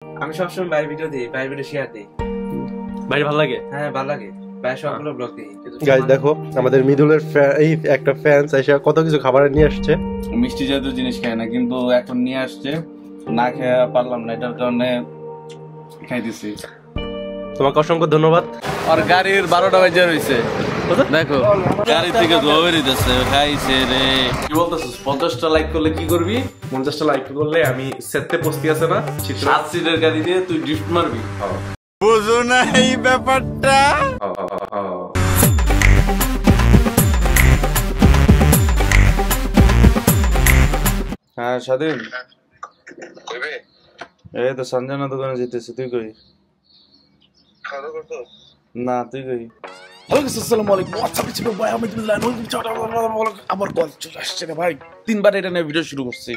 আমি সবসময় বাইরে ভিডিও দিই, বাইরে ভিডিও শেয়ার দিই। ভাই ভালো লাগে? হ্যাঁ ভালো লাগে, বাইরে সবগুলো ব্লগ দিই। গাইস দেখো আমাদের মিদুলের এই একটা ফ্যান্স এসে কত কিছু খাবার নিয়ে আসছে। মিষ্টি জাতীয় জিনিস খায় না, কিন্তু এখন নিয়ে আসছে, না খেয়ে পারলাম না, এটার কারণে খাইতেছি। তোমাকে অসংখ্য ধন্যবাদ। আর গাড়ির 12টা বাজে রয়েছে, দেখো গাড়ি থেকে ধোয়া বেরিয়েছে, খাইছে রে। কি বলতেছিস? 50টা লাইক করলে কি করবি? 50টা লাইক করলে আমি সেটতে পোস্টি আছে না, 7 সিটের গাড়ি দিয়ে তুই ড্রিফট মারবি। বুঝো না এই ব্যাপারটা। হ্যাঁ স্বাধীন, এই তো সঞ্জনা দোকানে যেতেছি, তুই কই? না তুই কই? আসসালামু আলাইকুম, ভাই আমি আমার কল চলে আসছে রে ভাই, 3বার এটা নিয়ে ভিডিও শুরু করছি।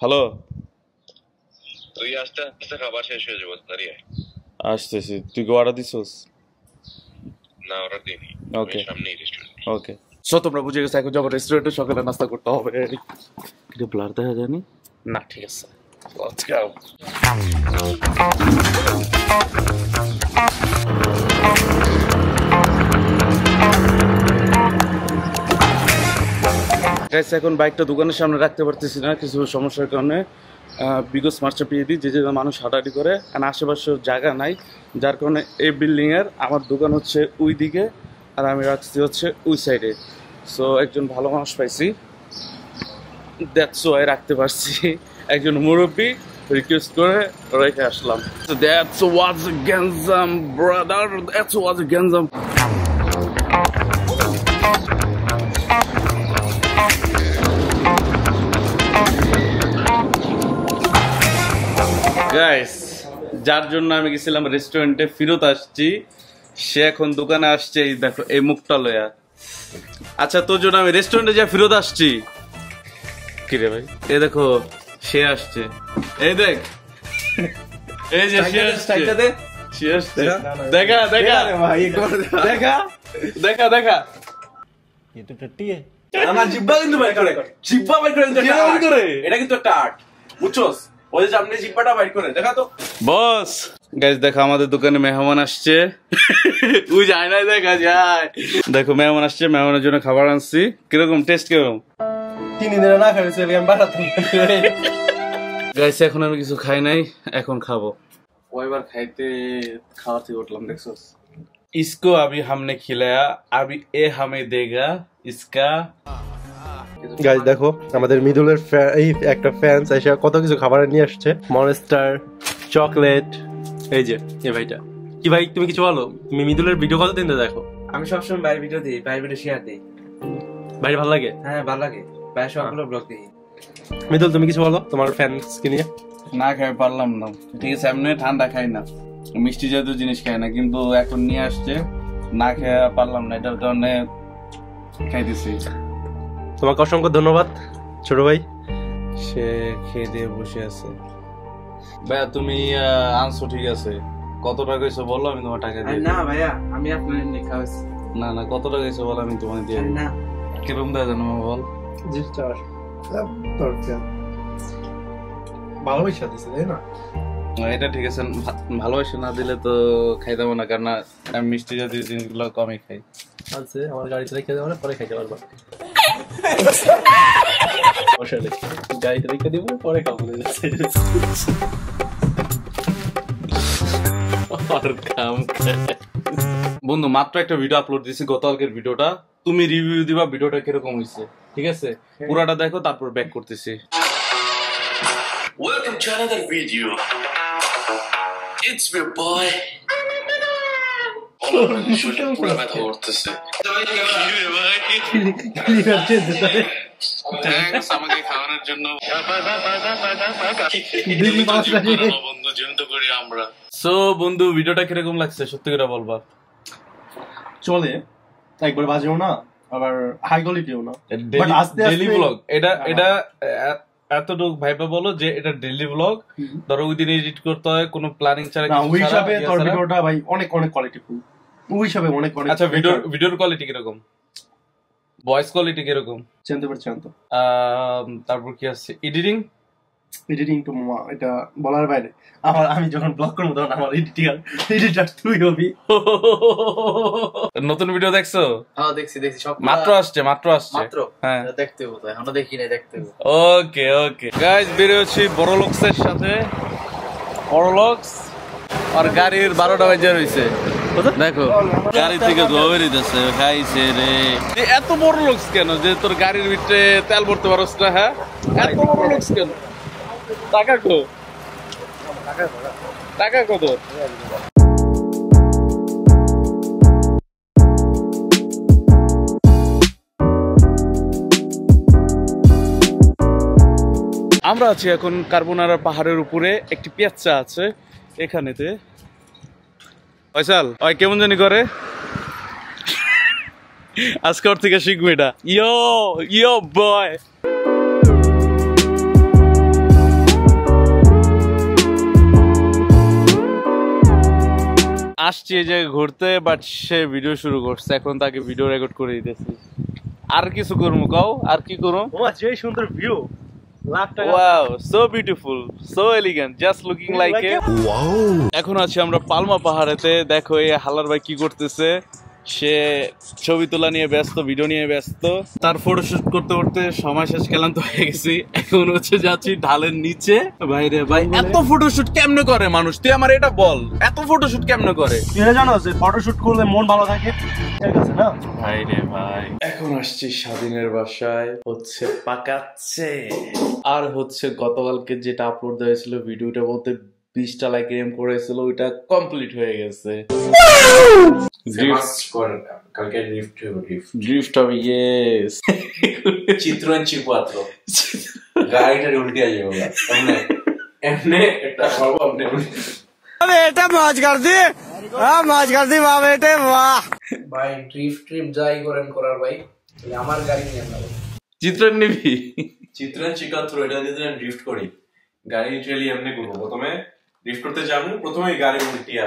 হ্যালো, তুই আস্তে আস্তে খাবার শেষ হয়ে যাবো, দাঁড়িয়ে আসতেছি। তুই কি অর্ডার দিছস? না অর্ডার দিইনি, ওকে সামনেই রেস্টুরেন্ট। ওকে, সো তোমরা বুঝে গেছো এখন যখন রেস্টুরেন্টে সকালে নাস্তা করতে হবে। এটা ব্লার দেখা যায়নি না? ঠিক আছে, লেটস গো। গাইস এখন বাইকটা দোকানের সামনে রাখতে পারতেছি না কিছু সমস্যার কারণে। বিগস মার্চে পেয়ে দিই, যে মানুষ হাঁটাহাঁটি করে, কারণ আশেপাশের জায়গা নাই, যার কারণে এই বিল্ডিংয়ের আমার দোকান হচ্ছে ওই দিকে আর আমি রাখছি হচ্ছে ওই সাইডে। সো একজন ভালো মানুষ পাইছি, দ্যাটস ওয়াই রাখতে পারছি। একজন মুরব্বী রিকোয়েস্ট করে রেখে আসলাম। দ্যাটস ওয়াজ গ্যাঞ্জাম ব্রাদার, দ্যাটস ওয়াজ গ্যাঞ্জাম। গাইস যার জন্য আমি গেছিলাম রেস্টুরেন্টে, ফেরত আসছি, সে এখন দোকানে আসছে। এই দেখো এই মুখটা লয়া। আচ্ছা তোর জন্য আমি রেস্টুরেন্টে যা ফেরত আসছি। কি রে ভাই, এই দেখো সে আসছে, এই দেখ, এই যে সে আসছে, সে আসছে, দেখা দেখা দেখা দেখা দেখা। এটা টটিয়ে আমার জিব্বা কিন্তু বাইর করে, জিব্বা বাইর করে, এটা কিন্তু একটা আর্ট, বুঝছস? ওই যে আপনি জিব্বাটা বাইর করে দেখা তো। বস গাইস দেখো আমাদের দোকানে মেহমান আসছে, ওই যায় না, দেখা যায়। দেখো মেহমান আসছে, মেহমানের জন্য খাবার আনছি। কিরকম টেস্ট, কিরকম? 3 দিন না খাইছে আমি বাড়াতে। গাইস এখন আমি কিছু খাই নাই, এখন খাবো। ওইবার খাওয়া থেকে উঠলাম, দেখছস? इसको अभी हमने खिलाया, अभी ये हमें देगा इसका। গাইস দেখো আমাদের মিদুলের এই একটা ফ্যান্স এসে কত কিছু খাবার নিয়ে আসছে। মনস্টার, চকলেট, এই যে এই ভাইটা। কি ভাই তুমি কিছু বলো? তুমি মিদুলের ভিডিও কতদিন ধরে দেখো? আমি সবসময় বাইরে ভিডিও দিই, বাইরে ভিডিও শেয়ার দিই। ভাই ভালো লাগে? হ্যাঁ ভালো লাগে, বাইরে সবগুলো ব্লগ দিই। মিদুল তুমি কিছু বলো তোমার ফ্যান্স কে নিয়ে? না খাই পারলাম না, ঠিক আছে, এমনি ঠান্ডা খাই না, মিষ্টি জাতীয় জিনিস খাই না, কিন্তু এখন নিয়ে আসছে, না খেয়ে পারলাম না, এটার কারণে খাইতেছি। তোমাকে অসংখ্য ধন্যবাদ ছোট ভাই। সে খেয়ে দিয়ে বসে আছে। ভাইয়া তুমি আনছো, ঠিক আছে, কত টাকা এসে বলো, আমি তোমার টাকা দিয়ে। না ভাইয়া আমি আপনার এমনি খাওয়াচ্ছি। না না, কত টাকা এসে বলো, আমি তোমাকে দিয়ে। না কিরকম দেয় জানো বল? ভালোবাসা দিছে তাই না? এটা ঠিক আছে, ভালোবাসা না দিলে তো খাইতে পারবো না, কারণ আমি মিষ্টি জাতীয় জিনিসগুলো কমই খাই। আছে আমার গাড়িতে রেখে দেবো, পরে খাইতে পারবো। গাড়িতে রেখে দিব, পরে খাবো। বন্ধু মাত্র একটা ভিডিও আপলোড দিয়েছি, গতকালকের ভিডিওটা, তুমি রিভিউ দিবা ভিডিওটা কিরকম হয়েছে, ঠিক আছে? পুরাটা দেখো, তারপর ব্যাক করতেছি। Welcome to another video. It's your boy. পুরো ব্যথা করতেছে। থ্যাঙ্কস আমাকে খাওয়ানোর জন্য। বন্ধু জিন্ত করি আমরা। সো বন্ধু ভিডিওটা কিরকম লাগছে সত্যি করে বলবা। চলে, একবার বাজেও না, আবার হাই কোয়ালিটিও না, ডেইলি ব্লগ। এটা এতটুকু ভাইবা বলো যে এটা ডেইলি ব্লগ, ধরো ওই দিন এডিট করতে হয়, কোনো প্ল্যানিং ছাড়া। না ওই হিসাবে তোর ভিডিওটা ভাই অনেক অনেক কোয়ালিটিফুল, ওই হিসাবে অনেক অনেক। আচ্ছা ভিডিওর কোয়ালিটি কিরকম, ভয়েস কোয়ালিটি কিরকম? 100%। তারপর কি আছে, এডিটিং এডিটিং তো মামা এটা বলার বাইরে। আমি যখন ব্লগ করবো তখন আমার এডিটার তুই হবি। নতুন ভিডিও দেখছো? হ্যাঁ দেখছি সব মাত্র আসছে হ্যাঁ দেখতে হবে, এখনো দেখি নাই, দেখতে হবে। ওকে গাইস, বেরিয়েছি বড়লোকসের সাথে। বড়লোকস আর গাড়ির 12টা বাজে রয়েছে, দেখো গাড়ি থেকে ধোয়া দিতেছে, খাইছে রে। এত বড় লোকস কেন যে তোর গাড়ির ভিতরে তেল ভরতে পারস না? হ্যাঁ, এত বড় লোকস কেন? টাকা কত? আমরা আছি এখন কার্বোনারা পাহাড়ের উপরে, একটি পেঁচা আছে এখানেতে। ফয়সাল ওই কেমন জানি করে, আজকে ওর থেকে শিখবে এটা। ইয়ো বয়। আসছি এই জায়গায় ঘুরতে, বাট সে ভিডিও শুরু করছে, এখন তাকে ভিডিও রেকর্ড করে দিতেছি। আর কিছু করবো কও, আর কি করবো? যে সুন্দর view, Wow, so beautiful, so elegant, just looking like a wow. এখন আছি আমরা পালমা পাহাড়েতে। দেখো এই হালার ভাই কি করতেছে, সে ছবি তোলা নিয়ে ব্যস্ত, ভিডিও নিয়ে ব্যস্ত। তার ফটোশুট করতে করতে সময় শেষ, ক্লান্ত হয়ে গেছি। এখন হচ্ছে যাচ্ছি ঢালের নিচে। ভাইরে ভাই, এত ফটোশুট কেমনে করে মানুষ? তুই আমার এটা বল, এত ফটোশুট কেমনে করে? তুই জানো যে ফটোশুট করলে মন ভালো থাকে, ঠিক আছে না? ভাইরে ভাই, এখন আসছি স্বাধীনের বাসায়, হচ্ছে পাকাচ্ছে। আর হচ্ছে গতকালকে যেটা আপলোড দেওয়া হয়েছিল ভিডিওটা, বলতে 20টা লাইক এম করেছিল, ওইটা কমপ্লিট হয়ে গেছে। কালকে ড্রিফট হবে, ইয়েস। চিত্রন চিকুয়াত্র গাড়িটার উল্টে যাবে এমনি একটা সর্ব এটা মাছ কর দি, মাছ কর দি বাবা, এটা বাহ ভাই। ট্রিপ যাই করার ভাই, আমার গাড়ি নিয়ে যাবো। চিত্রন নিবি? চিত্রন চিকাত্র এটা যদি ড্রিফট করি, গাড়ি লিটারালি এমনি করবো। প্রথমে ড্রিফট করতে যাবো, প্রথমে গাড়ি উল্টিয়া,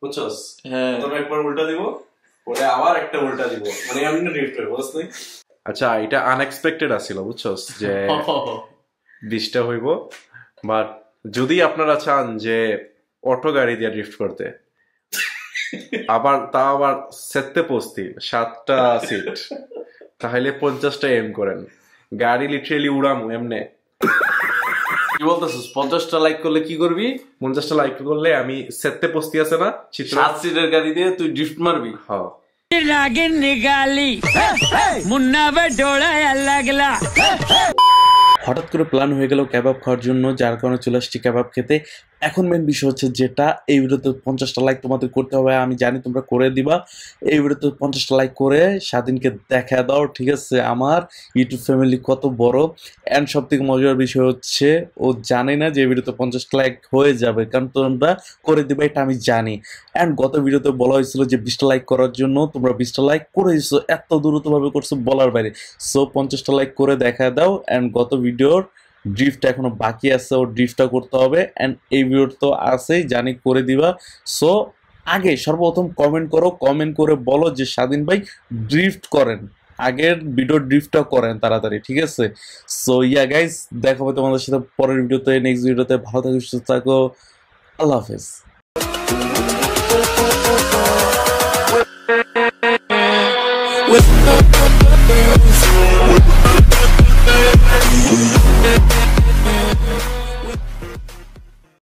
বুঝছস? হ্যাঁ, প্রথমে একবার উল্টা দিব, পরে আবার একটা উল্টা দিব, মানে আমি না ড্রিফট করব, বুঝছস? আচ্ছা, এটা আনএক্সপেক্টেড আছিল, বুঝছস, যে 20টা হইব। বাট যদি আপনারা চান যে অটো গাড়ি দিয়ে ড্রিফট করতে, আবার সেটতে পোস্তি 7টা সিট, তাহলে 50টা এম করেন। গাড়ি লিটারালি উড়ামু এমনে। কি বলতেছিস? 50টা লাইক করলে কি করবি? 50টা লাইক করলে আমি সেটতে পোস্তি আছে না, 7 সিটের গাড়ি দিয়ে তুই ড্রিফট মারবি? হ্যাঁ। হঠাৎ করে প্ল্যান হয়ে গেল কেবাব খাওয়ার জন্য, যার কারণে চলে আসছি কেবাব খেতে। এখন মেন বিষয় হচ্ছে যেটা, এই ভিডিওতে 50টা লাইক তোমাদের করতে হবে, আমি জানি তোমরা করে দিবা। এই ভিডিওতে 50টা লাইক করে স্বাধীনকে দেখা দাও, ঠিক আছে? আমার ইউটিউব ফ্যামিলি কত বড়। অ্যান্ড সব থেকে মজার বিষয় হচ্ছে, ও জানে না যে এই ভিডিওতে 50টা লাইক হয়ে যাবে, কারণ তোমরা করে দিবা এটা আমি জানি। অ্যান্ড গত ভিডিওতে বলা হয়েছিল যে 20টা লাইক করার জন্য, তোমরা 20টা লাইক করে দিচ্ছ, এত দ্রুতভাবে করছো বলার বাইরে। সো 50টা লাইক করে দেখা দাও। অ্যান্ড গত ভিডিওর ড্রিফট এখনো বাকি আছে, ও ড্রিফটটা করতে হবে। অ্যান্ড এই ভিডিও তো আছেই, জানি করে দিবা। সো আগে সর্বপ্রথম কমেন্ট করো, কমেন্ট করে বলো যে স্বাধীন ভাই ড্রিফট করেন, আগের ভিডিও ড্রিফটটা করেন তাড়াতাড়ি, ঠিক আছে? সো ইয়া গাইস, দেখা হবে তোমাদের সাথে পরের ভিডিওতে, নেক্সট ভিডিওতে। ভালো থাকো, সুস্থ থাকো, আল্লাহ হাফেজ।